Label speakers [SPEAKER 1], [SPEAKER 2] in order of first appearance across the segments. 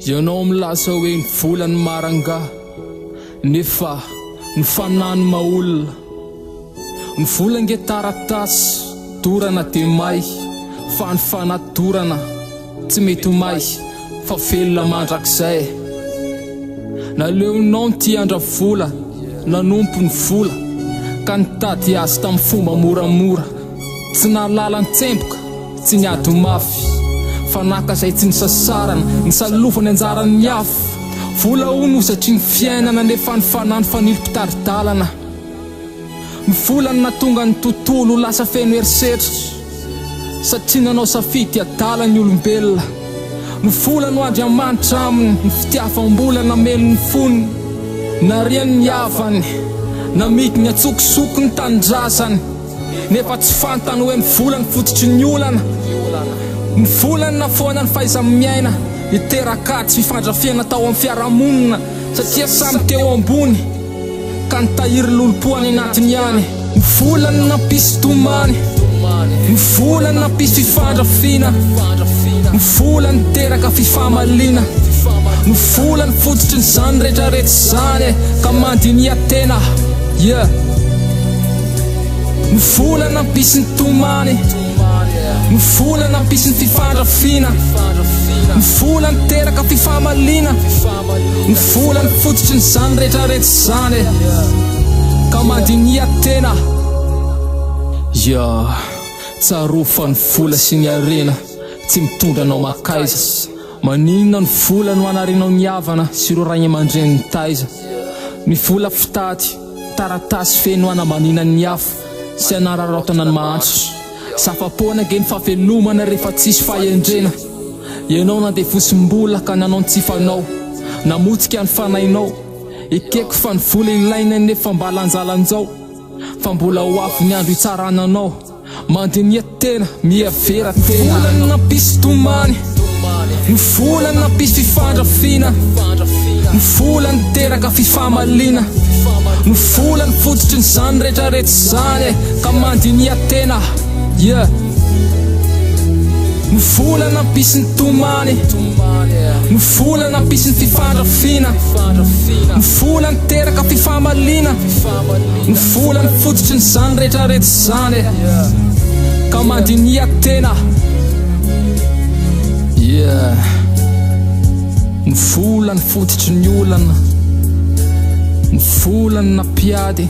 [SPEAKER 1] Ianao milaza hoe ny volany maranga nefa ny fanany maolona. Ny volange taratasy dorana dia may fa ny fanadorana tsy mety may fa velona mandrakizay. Naleonao ny tiandra vola nanompo ny vola ka nitady azy tamin'ny fomba moramora. Tsy nalala ny tsemboka tsy niady mafy fa naka izay tsy nisasarana nisalovany anjarany afo. Vola onosatry ny fiainana nefa ny fanany fanilo-pitaridalana. Ny volany natonga ny tontolo lasa feno herisetritra satria nanao safidy adala ny olombelona. Ny volany ho Andriamanitra aminy ny fitiavam-bola namelo ny foniny. Nariany ny havany namidy ny atsokosoko ny tanindrazany nefa tsy fantany hoe ny volany fototry ny olana. Ny volany nafoana ny fahaiza-miaina iteraka-tsy fifandrafiana tao amin'ny fiarahamonina satria samy teo ambony ka nitahiry lolom-poany anatiny ihany. Ny volany nampisy tomany, ny volany nampisy fifandrafiana, ny volany teraka fifahamaliana, ny volany fototry ny zany rehetrarehetra zany ka mandinia tena. Ny volany nampisy ny tomany, ny volany nampisy ny fifandrafiana, ny volany teraka fifahamaliana, ny volany fototry ny zany rehetrarehetra zany ka mandinia tena. Tsaro fa ny vola sy ny arena tsy mitondra anao makaiza. Maninona ny vola no anarenao ny havana sy ireo ray aman-dreny ny taiza. Ny vola fitady taratasy feno anamanina ny afo sy anararaotana ny mahantra. Safapoana ge ny fahavelomana rehefa tsisy fahendrena. Ianao nandevosim-bola ka nanao ny tsifanao, namotsika ny fanainao. Ekeko fa ny vola ilaina nefa mba lanjalanjao fa mbola ho afo ny andro hitsarananao. Mandinia tena mihavera tena. Ny volany nampisy tomany, ny volany nampisy fifandrafiana, ny volany teraka fifahamaliana, ny volany fototry ny zany rehetrarehetra zany ka mandinia tena. Ny volany nampisy ny tomany, ny volany nampisy ny fifandrafiana, ny volany teraka fifahamaliana, ny volany fototry ny zany rehetrarehetra zany ka mandinia tena. Ny volany fototry ny olana, ny volany nampiady,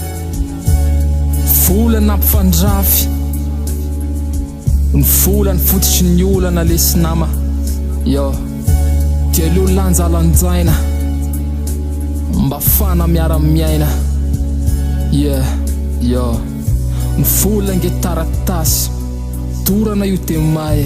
[SPEAKER 1] volany nampifandrafy, ny volany fototry ny olana lesy nama. Dia leo lanjalanjaina mba fana miara-miaina. Ny volange taratasy dorana io dia may.